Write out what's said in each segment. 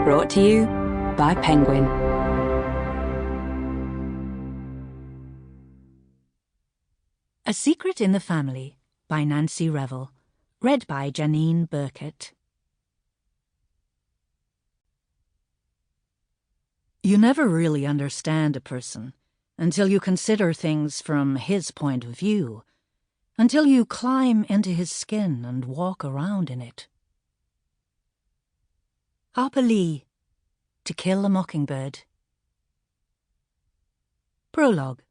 Brought to you by Penguin. A Secret in the Family by Nancy Revell. Read by Janine Burkett. You never really understand a person until you consider things from his point of view, until you climb into his skin and walk around in it. Harper Lee, To Kill a Mockingbird. Prologue.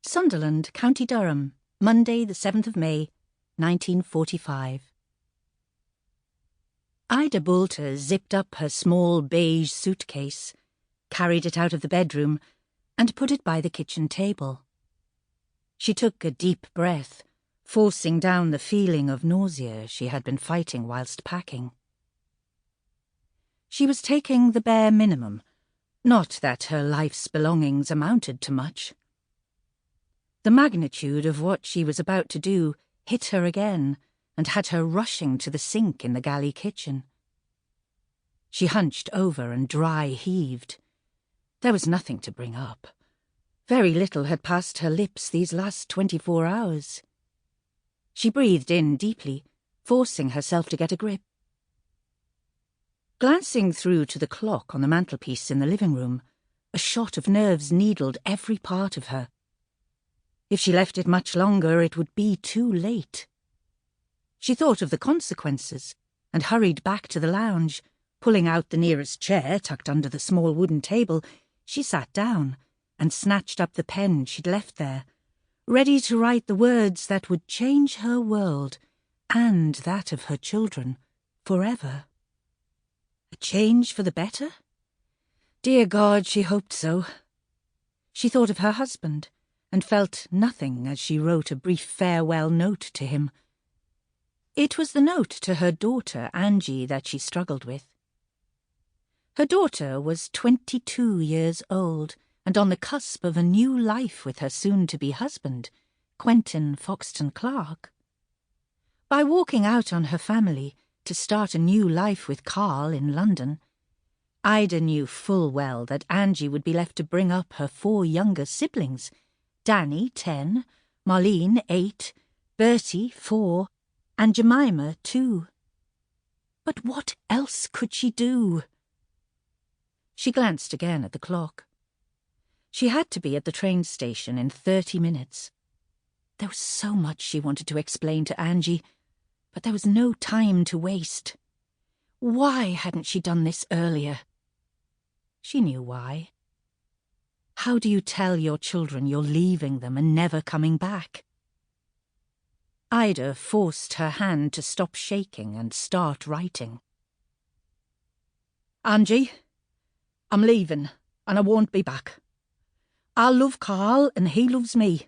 Sunderland, County Durham, Monday the 7th of May, 1945. Ida Boulter zipped up her small beige suitcase, carried it out of the bedroom, and put it by the kitchen table. She took a deep breath, forcing down the feeling of nausea she had been fighting whilst packing. She was taking the bare minimum, not that her life's belongings amounted to much. The magnitude of what she was about to do hit her again and had her rushing to the sink in the galley kitchen. She hunched over and dry heaved. There was nothing to bring up. Very little had passed her lips these last 24 hours. She breathed in deeply, forcing herself to get a grip. Glancing through to the clock on the mantelpiece in the living room, a shot of nerves needled every part of her. If she left it much longer, it would be too late. She thought of the consequences and hurried back to the lounge. Pulling out the nearest chair tucked under the small wooden table, she sat down and snatched up the pen she'd left there, ready to write the words that would change her world and that of her children forever. A change for the better? Dear God, she hoped so. She thought of her husband and felt nothing as she wrote a brief farewell note to him. It was the note to her daughter, Angie, that she struggled with. Her daughter was 22 years old and on the cusp of a new life with her soon-to-be husband, Quentin Foxton Clark. By walking out on her family to start a new life with Carl in London, Ida knew full well that Angie would be left to bring up her 4 younger siblings, Danny, 10, Marlene, 8, Bertie, 4, and Jemima, 2. But what else could she do? She glanced again at the clock. She had to be at the train station in 30 minutes. There was so much she wanted to explain to Angie, but there was no time to waste. Why hadn't she done this earlier? She knew why. How do you tell your children you're leaving them and never coming back? Ida forced her hand to stop shaking and start writing. Angie, I'm leaving, and I won't be back. I'll love Carl, and he loves me.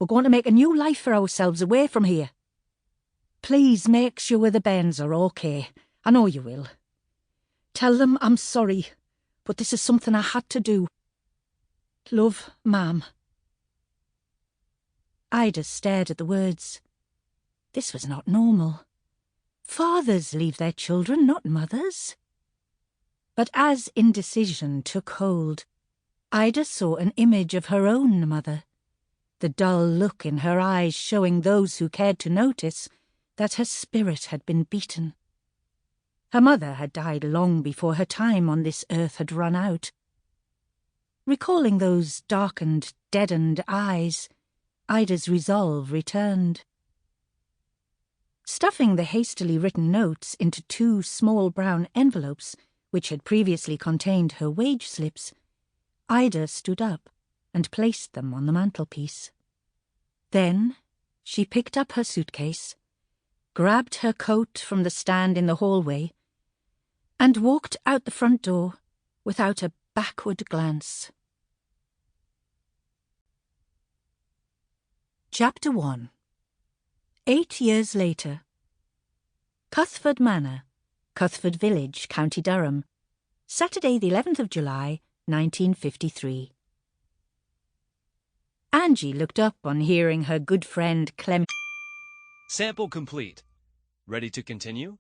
We're going to make a new life for ourselves away from here. Please make sure the Bairns are okay. I know you will. Tell them I'm sorry, but this is something I had to do. Love, Ma'am. Ida stared at the words. This was not normal. Fathers leave their children, not mothers. But as indecision took hold, Ida saw an image of her own mother, the dull look in her eyes showing those who cared to notice that her spirit had been beaten. Her mother had died long before her time on this earth had run out. Recalling those darkened, deadened eyes, Ida's resolve returned. Stuffing the hastily written notes into 2 small brown envelopes, which had previously contained her wage slips, Ida stood up and placed them on the mantelpiece. Then she picked up her suitcase, grabbed her coat from the stand in the hallway, and walked out the front door without a backward glance. Chapter 1. 8 years later. Cuthford Manor, Cuthford Village, County Durham, Saturday the 11th of July, 1953. Angie looked up on hearing her good friend Clem. Sample complete. Ready to continue?